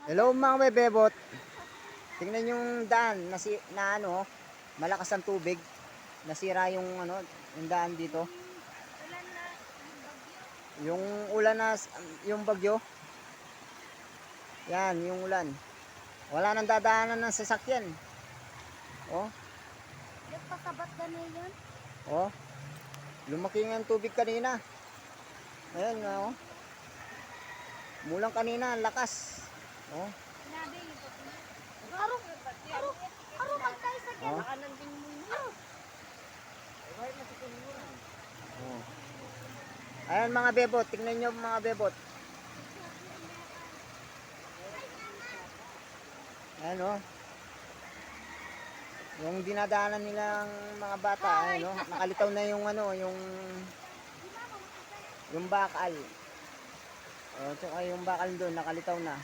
Hello mga bebebot. Tingnan yung daan na ano, malakas ang tubig. Nasira yung ano, yung daan dito. Ulan na, bagyo. Yung ulan na yung bagyo. Yan, yung ulan. Wala nang dadaanan ng sasakyan. Oh, Nagpasabat ka na yan. oh. Lumaki nga ang tubig kanina. Ayan, oh. Mulang kanina, ang lakas. Oh, Sinabi yung Aro, aro magkay sa oh. Makanan din mo yun. Oh. Ayan mga bebot, tingnan nyo mga bebot. Ayan oh. Yung dinadaanan nilang mga bata, ayan oh. Nakalitaw na yung ano, yung bakal. Oh, tsaka yung bakal doon nakalitaw na.